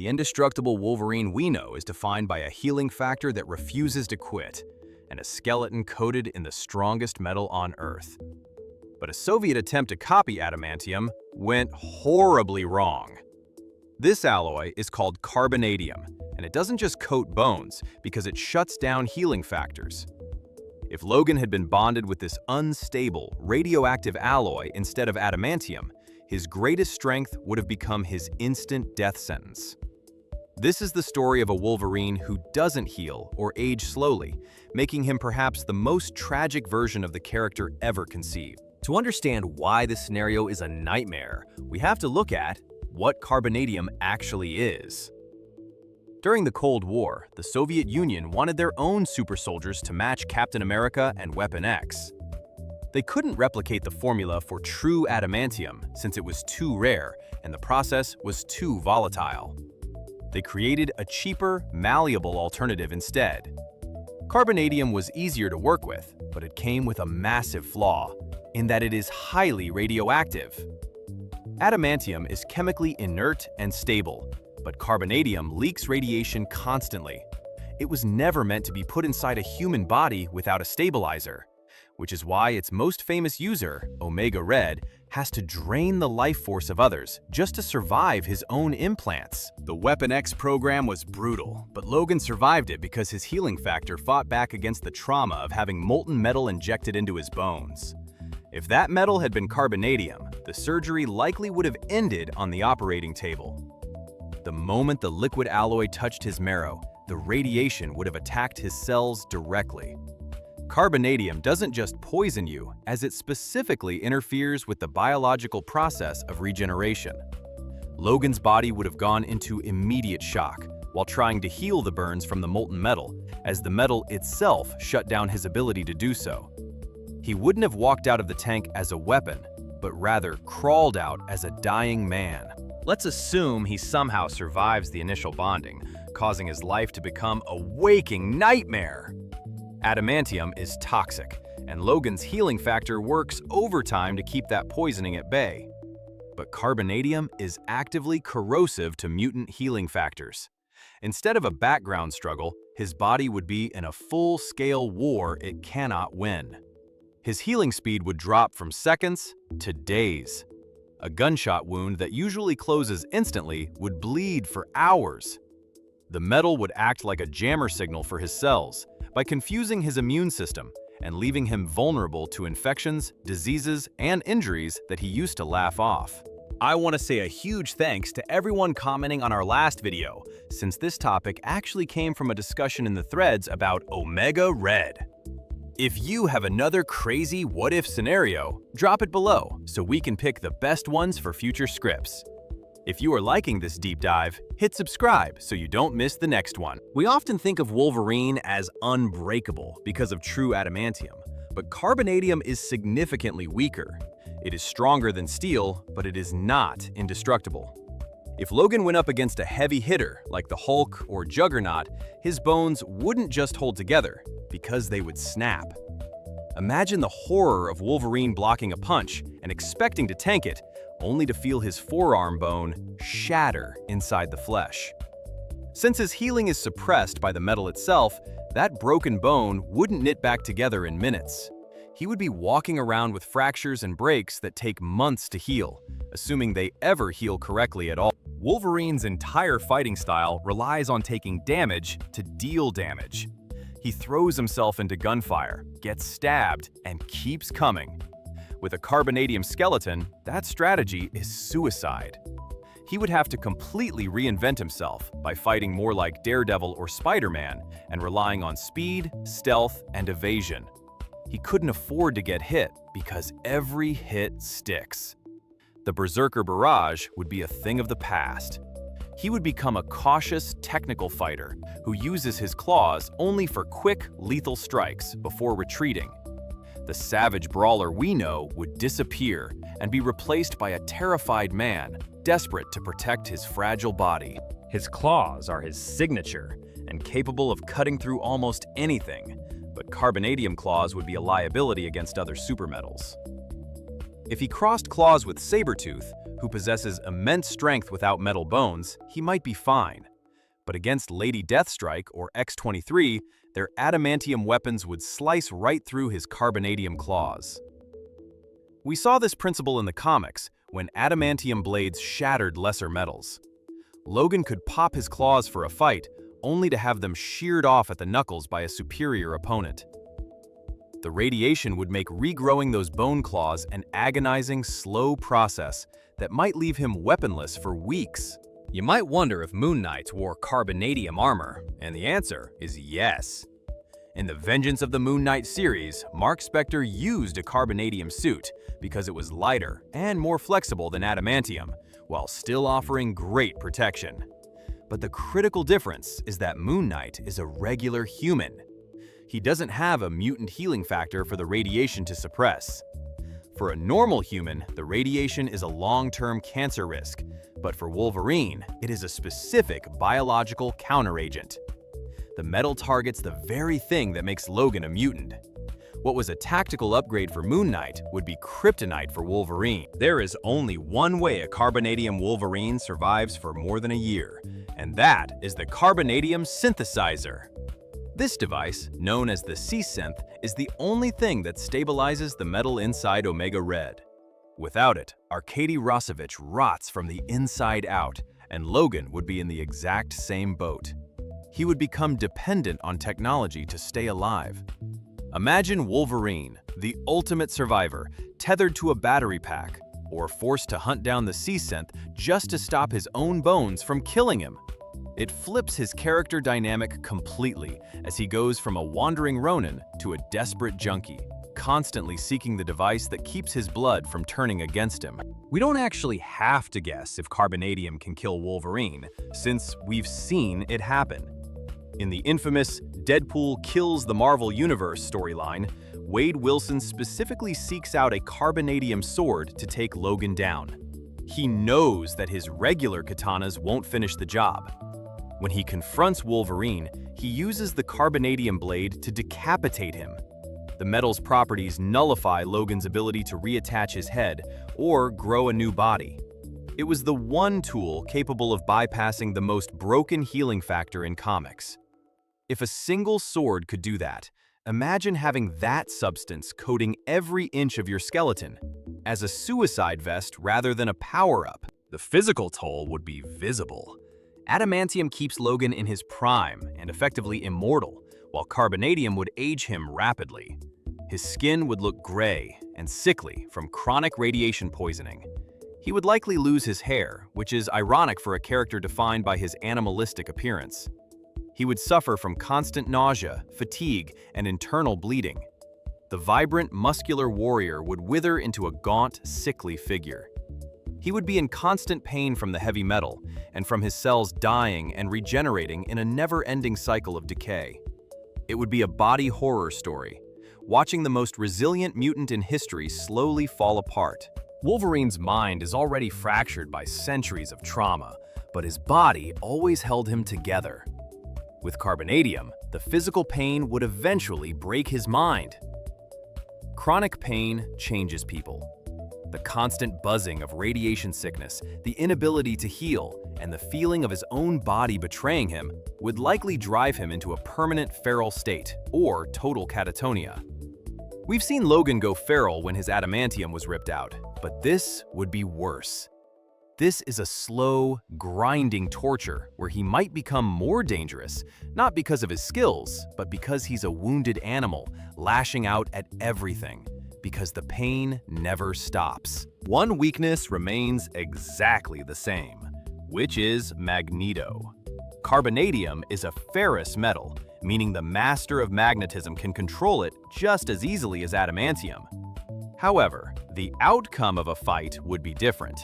The indestructible Wolverine we know is defined by a healing factor that refuses to quit, and a skeleton coated in the strongest metal on Earth. But a Soviet attempt to copy adamantium went horribly wrong. This alloy is called carbonadium, and it doesn't just coat bones because it shuts down healing factors. If Logan had been bonded with this unstable, radioactive alloy instead of adamantium, his greatest strength would have become his instant death sentence. This is the story of a Wolverine who doesn't heal or age slowly, making him perhaps the most tragic version of the character ever conceived. To understand why this scenario is a nightmare, we have to look at what carbonadium actually is. During the Cold War, the Soviet Union wanted their own super soldiers to match Captain America and Weapon X. They couldn't replicate the formula for true adamantium since it was too rare and the process was too volatile. They created a cheaper, malleable alternative instead. Carbonadium was easier to work with, but it came with a massive flaw, in that it is highly radioactive. Adamantium is chemically inert and stable, but carbonadium leaks radiation constantly. It was never meant to be put inside a human body without a stabilizer, which is why its most famous user, Omega Red, has to drain the life force of others just to survive his own implants. The Weapon X program was brutal, but Logan survived it because his healing factor fought back against the trauma of having molten metal injected into his bones. If that metal had been carbonadium, the surgery likely would have ended on the operating table. The moment the liquid alloy touched his marrow, the radiation would have attacked his cells directly. Carbonadium doesn't just poison you, as it specifically interferes with the biological process of regeneration. Logan's body would have gone into immediate shock while trying to heal the burns from the molten metal, as the metal itself shut down his ability to do so. He wouldn't have walked out of the tank as a weapon, but rather crawled out as a dying man. Let's assume he somehow survives the initial bonding, causing his life to become a waking nightmare. Adamantium is toxic, and Logan's healing factor works overtime to keep that poisoning at bay. But carbonadium is actively corrosive to mutant healing factors. Instead of a background struggle, his body would be in a full-scale war it cannot win. His healing speed would drop from seconds to days. A gunshot wound that usually closes instantly would bleed for hours. The metal would act like a jammer signal for his cells by confusing his immune system and leaving him vulnerable to infections, diseases, and injuries that he used to laugh off. I want to say a huge thanks to everyone commenting on our last video, since this topic actually came from a discussion in the threads about Omega Red. If you have another crazy what-if scenario, drop it below so we can pick the best ones for future scripts. If you are liking this deep dive, hit subscribe so you don't miss the next one. We often think of Wolverine as unbreakable because of true adamantium, but carbonadium is significantly weaker. It is stronger than steel, but it is not indestructible. If Logan went up against a heavy hitter like the Hulk or Juggernaut, his bones wouldn't just hold together, because they would snap. Imagine the horror of Wolverine blocking a punch and expecting to tank it, only to feel his forearm bone shatter inside the flesh. Since his healing is suppressed by the metal itself, that broken bone wouldn't knit back together in minutes. He would be walking around with fractures and breaks that take months to heal, assuming they ever heal correctly at all. Wolverine's entire fighting style relies on taking damage to deal damage. He throws himself into gunfire, gets stabbed, and keeps coming. With a carbonadium skeleton, that strategy is suicide. He would have to completely reinvent himself by fighting more like Daredevil or Spider-Man and relying on speed, stealth, and evasion. He couldn't afford to get hit because every hit sticks. The Berserker Barrage would be a thing of the past. He would become a cautious, technical fighter who uses his claws only for quick, lethal strikes before retreating. The savage brawler we know would disappear and be replaced by a terrified man, desperate to protect his fragile body. His claws are his signature and capable of cutting through almost anything, but carbonadium claws would be a liability against other supermetals. If he crossed claws with Sabretooth, who possesses immense strength without metal bones, he might be fine. But against Lady Deathstrike, or X-23, their adamantium weapons would slice right through his carbonadium claws. We saw this principle in the comics, when adamantium blades shattered lesser metals. Logan could pop his claws for a fight, only to have them sheared off at the knuckles by a superior opponent. The radiation would make regrowing those bone claws an agonizing, slow process that might leave him weaponless for weeks. You might wonder if Moon Knight wore carbonadium armor, and the answer is yes. In the Vengeance of the Moon Knight series, Mark Spector used a carbonadium suit because it was lighter and more flexible than adamantium, while still offering great protection. But the critical difference is that Moon Knight is a regular human. He doesn't have a mutant healing factor for the radiation to suppress. For a normal human, the radiation is a long-term cancer risk, but for Wolverine, it is a specific biological counteragent. The metal targets the very thing that makes Logan a mutant. What was a tactical upgrade for Moon Knight would be kryptonite for Wolverine. There is only one way a carbonadium Wolverine survives for more than a year, and that is the Carbonadium synthesizer. This device, known as the C-Synth, is the only thing that stabilizes the metal inside Omega Red. Without it, Arkady Rossovich rots from the inside out, and Logan would be in the exact same boat. He would become dependent on technology to stay alive. Imagine Wolverine, the ultimate survivor, tethered to a battery pack, or forced to hunt down the C-Synth just to stop his own bones from killing him. It flips his character dynamic completely as he goes from a wandering Ronin to a desperate junkie, constantly seeking the device that keeps his blood from turning against him. We don't actually have to guess if carbonadium can kill Wolverine, since we've seen it happen. In the infamous Deadpool Kills the Marvel Universe storyline, Wade Wilson specifically seeks out a carbonadium sword to take Logan down. He knows that his regular katanas won't finish the job. When he confronts Wolverine, he uses the carbonadium blade to decapitate him. The metal's properties nullify Logan's ability to reattach his head or grow a new body. It was the one tool capable of bypassing the most broken healing factor in comics. If a single sword could do that, imagine having that substance coating every inch of your skeleton, as a suicide vest rather than a power-up. The physical toll would be visible. Adamantium keeps Logan in his prime and effectively immortal, while carbonadium would age him rapidly. His skin would look gray and sickly from chronic radiation poisoning. He would likely lose his hair, which is ironic for a character defined by his animalistic appearance. He would suffer from constant nausea, fatigue, and internal bleeding. The vibrant, muscular warrior would wither into a gaunt, sickly figure. He would be in constant pain from the heavy metal and from his cells dying and regenerating in a never-ending cycle of decay. It would be a body horror story, watching the most resilient mutant in history slowly fall apart. Wolverine's mind is already fractured by centuries of trauma, but his body always held him together. With carbonadium, the physical pain would eventually break his mind. Chronic pain changes people. The constant buzzing of radiation sickness, the inability to heal, and the feeling of his own body betraying him would likely drive him into a permanent feral state, or total catatonia. We've seen Logan go feral when his adamantium was ripped out, but this would be worse. This is a slow, grinding torture where he might become more dangerous, not because of his skills, but because he's a wounded animal, lashing out at everything. Because the pain never stops. One weakness remains exactly the same, which is Magneto. Carbonadium is a ferrous metal, meaning the master of magnetism can control it just as easily as adamantium. However, the outcome of a fight would be different.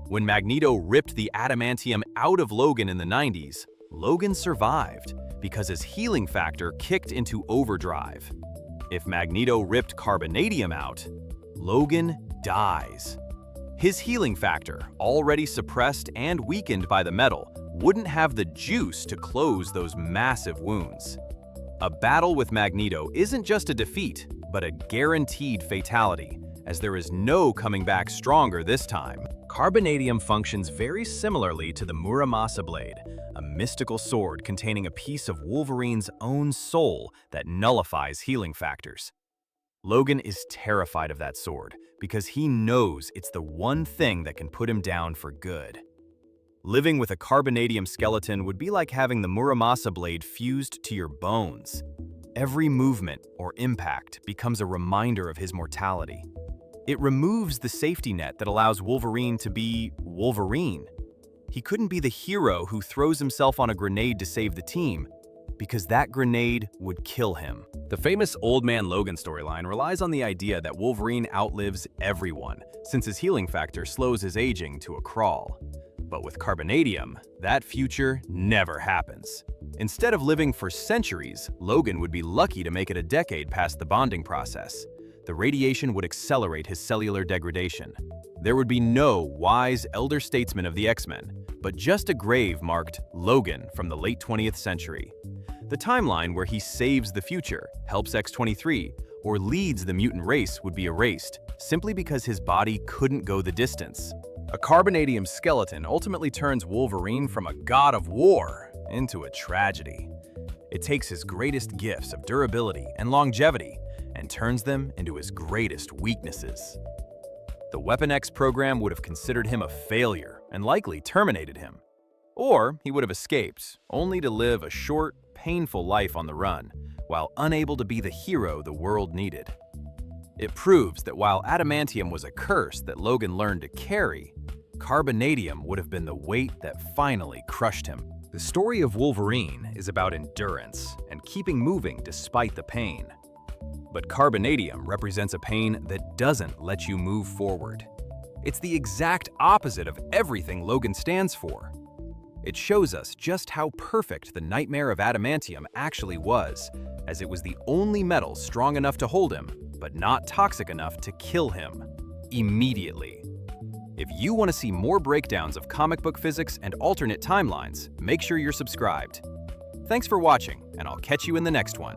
When Magneto ripped the adamantium out of Logan in the 90s, Logan survived because his healing factor kicked into overdrive. If Magneto ripped carbonadium out, Logan dies. His healing factor, already suppressed and weakened by the metal, wouldn't have the juice to close those massive wounds. A battle with Magneto isn't just a defeat, but a guaranteed fatality, as there is no coming back stronger this time. Carbonadium functions very similarly to the Muramasa blade, a mystical sword containing a piece of Wolverine's own soul that nullifies healing factors. Logan is terrified of that sword because he knows it's the one thing that can put him down for good. Living with a carbonadium skeleton would be like having the Muramasa blade fused to your bones. Every movement or impact becomes a reminder of his mortality. It removes the safety net that allows Wolverine to be Wolverine. He couldn't be the hero who throws himself on a grenade to save the team, because that grenade would kill him. The famous Old Man Logan storyline relies on the idea that Wolverine outlives everyone, since his healing factor slows his aging to a crawl. But with Carbonadium, that future never happens. Instead of living for centuries, Logan would be lucky to make it a decade past the bonding process. The radiation would accelerate his cellular degradation. There would be no wise elder statesman of the X-Men, but just a grave marked Logan from the late 20th century. The timeline where he saves the future, helps X-23, or leads the mutant race would be erased, simply because his body couldn't go the distance. A carbonadium skeleton ultimately turns Wolverine from a god of war into a tragedy. It takes his greatest gifts of durability and longevity and turns them into his greatest weaknesses. The Weapon X program would have considered him a failure and likely terminated him. Or he would have escaped, only to live a short, painful life on the run, while unable to be the hero the world needed. It proves that while Adamantium was a curse that Logan learned to carry, Carbonadium would have been the weight that finally crushed him. The story of Wolverine is about endurance and keeping moving despite the pain. But Carbonadium represents a pain that doesn't let you move forward. It's the exact opposite of everything Logan stands for. It shows us just how perfect the nightmare of Adamantium actually was, as it was the only metal strong enough to hold him, but not toxic enough to kill him immediately. If you want to see more breakdowns of comic book physics and alternate timelines, make sure you're subscribed. Thanks for watching, and I'll catch you in the next one.